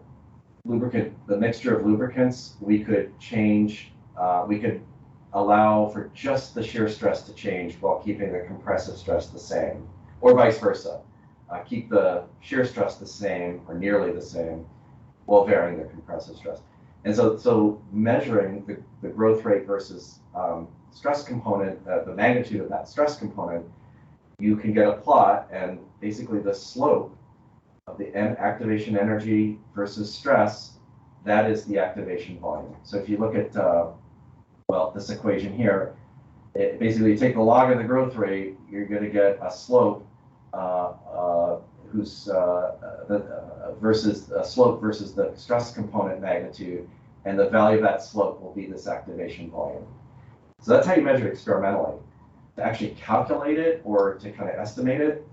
lubricant, the mixture of lubricants. We could change, we could allow for just the shear stress to change while keeping the compressive stress the same, or vice versa. Keep the shear stress the same or nearly the same while varying the compressive stress. And so measuring the growth rate versus stress component, the magnitude of that stress component, you can get a plot, and basically the slope of the activation energy versus stress, that is the activation volume. So if you look at, well, this equation here, basically you take the log of the growth rate, you're going to get a slope versus a slope versus the stress component magnitude, and the value of that slope will be this activation volume. So that's how you measure experimentally. To actually calculate it or to kind of estimate it,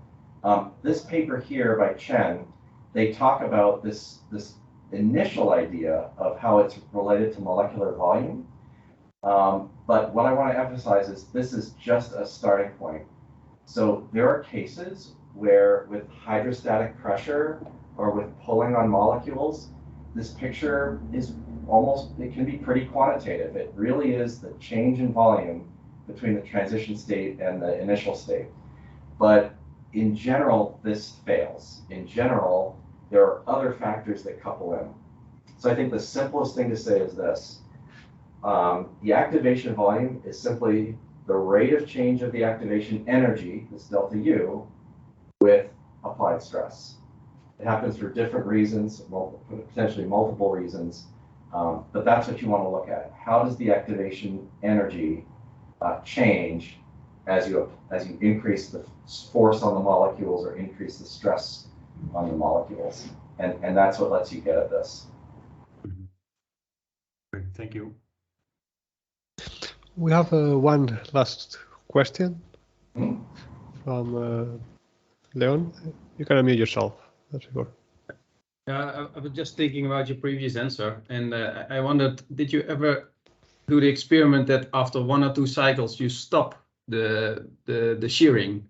this paper here by Chen, they talk about this initial idea of how it's related to molecular volume. But what I want to emphasize is this is just a starting point. So there are cases where with hydrostatic pressure or with pulling on molecules, this picture is almost, it can be pretty quantitative. It really is the change in volume between the transition state and the initial state. But in general, this fails. In general, there are other factors that couple in. So I think the simplest thing to say is this. The activation volume is simply the rate of change of the activation energy, this delta U, with applied stress. It happens for different reasons, potentially multiple reasons, but that's what you want to look at. How does the activation energy change as you increase the force on the molecules or increase the stress on the molecules? And that's what lets you get at this. Great, thank you. We have one last question from Leon. You can unmute yourself. That's good. I was just thinking about your previous answer, and I wondered, did you ever do the experiment that after 1 or 2 cycles you stop the shearing,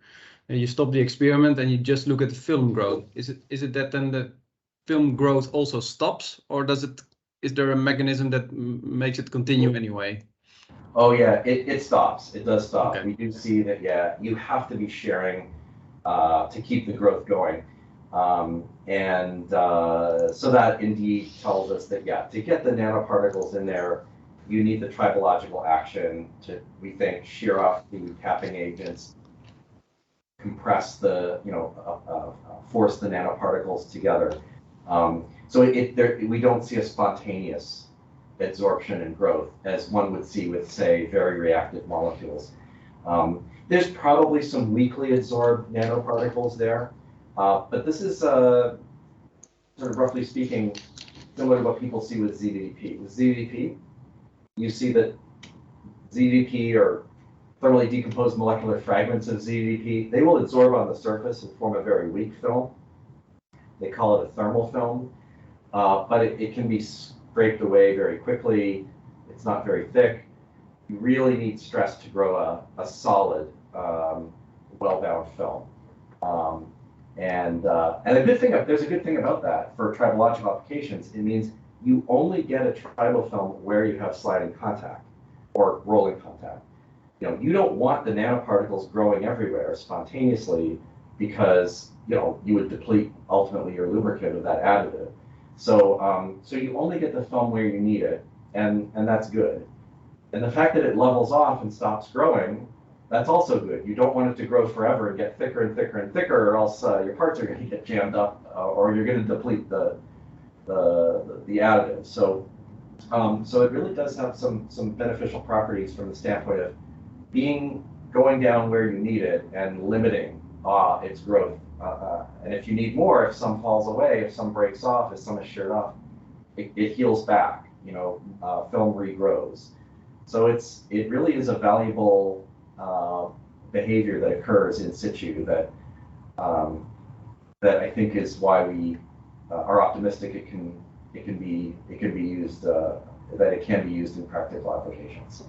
and you stop the experiment and you just look at the film growth? Is it that then the film growth also stops, or is there a mechanism that makes it continue anyway? Oh yeah, it stops. It does stop. Okay. We do see that, yeah, you have to be shearing to keep the growth going. So that indeed tells us that, yeah, to get the nanoparticles in there, you need the tribological action to, we think, shear off the capping agents, compress the, force the nanoparticles together. So we don't see a spontaneous adsorption and growth as one would see with, say, very reactive molecules. There's probably some weakly adsorbed nanoparticles there, but this is sort of roughly speaking similar to what people see with ZDDP. With ZDDP, you see that ZDDP, or thermally decomposed molecular fragments of ZDDP, they will adsorb on the surface and form a very weak film. They call it a thermal film, but it can be scraped away very quickly. It's not very thick. You really need stress to grow a solid, well-bound film. And a good thing, there's a good thing about that for tribological applications. It means you only get a tribofilm where you have sliding contact or rolling contact. You don't want the nanoparticles growing everywhere spontaneously, because you would deplete ultimately your lubricant of that additive. So you only get the film where you need it, and that's good. And the fact that it levels off and stops growing, that's also good. You don't want it to grow forever and get thicker and thicker and thicker, or else your parts are going to get jammed up, or you're going to deplete the additive. So it really does have some beneficial properties from the standpoint of going down where you need it and limiting its growth. And if you need more, if some falls away, if some breaks off, if some is sheared off, it heals back. Film regrows. So it really is a valuable behavior that occurs in situ that I think is why we are optimistic it can be used that it can be used in practical applications.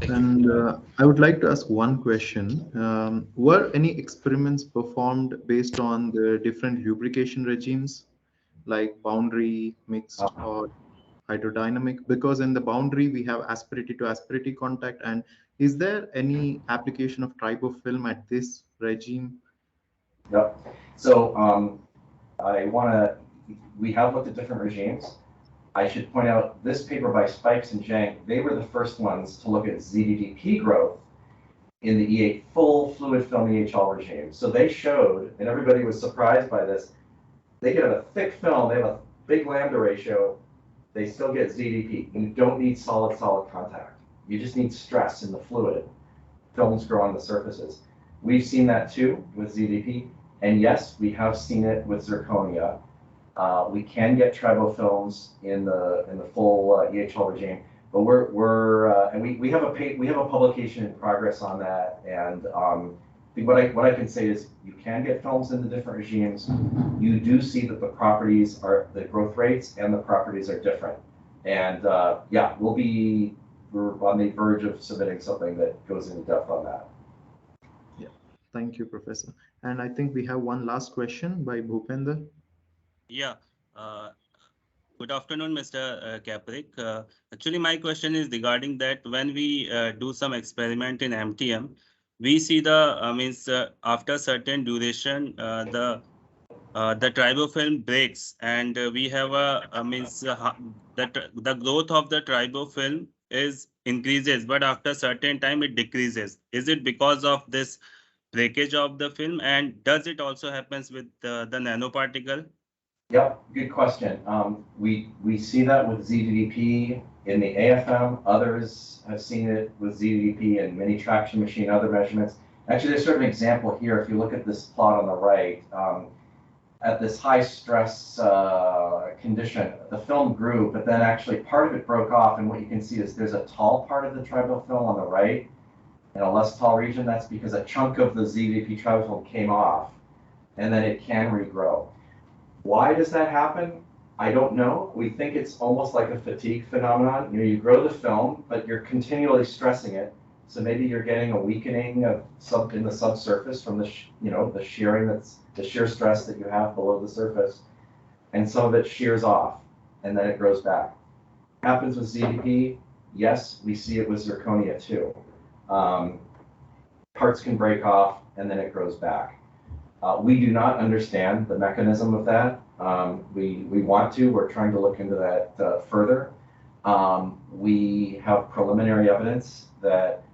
And I would like to ask one question. Were any experiments performed based on the different lubrication regimes, like boundary, mixed, or hydrodynamic? Because in the boundary, we have asperity to asperity contact. And is there any application of tribofilm at this regime? Yep. So we have looked at different regimes. I should point out this paper by Spikes and Jank, they were the first ones to look at ZDDP growth in the full fluid film EHL regime. So they showed, and everybody was surprised by this, they get a thick film, they have a big lambda ratio, they still get ZDP. You don't need solid-solid contact. You just need stress in the fluid. Films grow on the surfaces. We've seen that too with ZDP, and yes, we have seen it with Zirconia. We can get tribofilms in the full EHL regime, but we have a publication in progress on that. And I think what I can say is you can get films in the different regimes. You do see that the growth rates and the properties are different. And yeah, we're on the verge of submitting something that goes into depth on that. Yeah, thank you, Professor. And I think we have one last question by Bhupender. Yeah. Good afternoon, Mr. Carpick. Actually, my question is regarding that when we do some experiment in MTM, we see after certain duration, the tribofilm breaks, and we have the growth of the tribofilm increases, but after certain time it decreases. Is it because of this breakage of the film, and does it also happens with the nanoparticle? Yep, good question. We see that with ZDDP in the AFM. Others have seen it with ZDDP and mini traction machine, other measurements. Actually, there's sort of an example here. If you look at this plot on the right, at this high stress condition, the film grew, but then actually part of it broke off. And what you can see is there's a tall part of the tribofilm on the right and a less tall region. That's because a chunk of the ZDDP tribofilm came off, and then it can regrow. Why does that happen? I don't know. We think it's almost like a fatigue phenomenon. You grow the film, but you're continually stressing it. So maybe you're getting a weakening in the subsurface from the shearing, that's the shear stress that you have below the surface, and some of it shears off, and then it grows back. Happens with ZDP. Yes, we see it with Zirconia too. Parts can break off, and then it grows back. We do not understand the mechanism of that. We want to. We're trying to look into that further. We have preliminary evidence that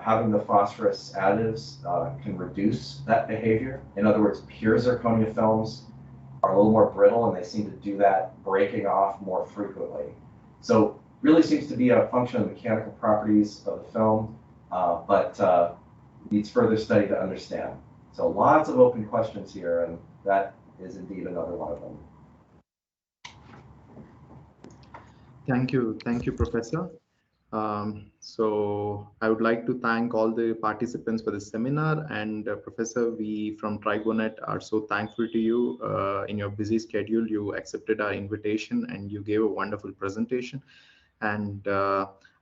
having the phosphorus additives can reduce that behavior. In other words, pure zirconia films are a little more brittle, and they seem to do that breaking off more frequently. So really seems to be a function of the mechanical properties of the film, but needs further study to understand. So lots of open questions here, and that is indeed another one of them. Thank you, Professor. So I would like to thank all the participants for the seminar, and Professor, we from TriboNet are so thankful to you. In your busy schedule, you accepted our invitation and you gave a wonderful presentation. And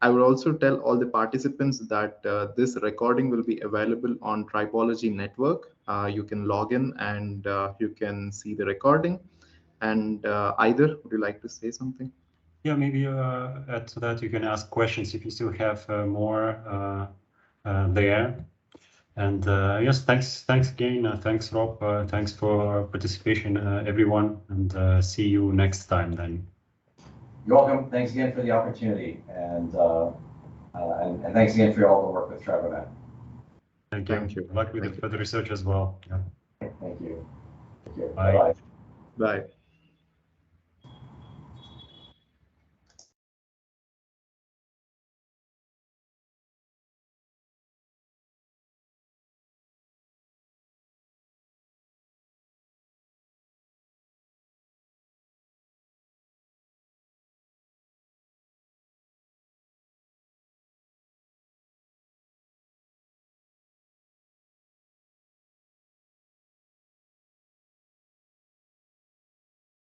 I will also tell all the participants that this recording will be available on Tribology network. You can log in and you can see the recording. And Either, would you like to say something? Yeah, maybe add to that, you can ask questions if you still have more there. And yes, thanks again. Thanks, Rob. Thanks for participation, everyone. And see you next time then. You're welcome. Thanks again for the opportunity, and thanks again for all the work with TriboNet. Thank you. Thank you. Good luck with the further research as well. Yeah. Thank you. Thank you. Bye. Bye-bye. Bye.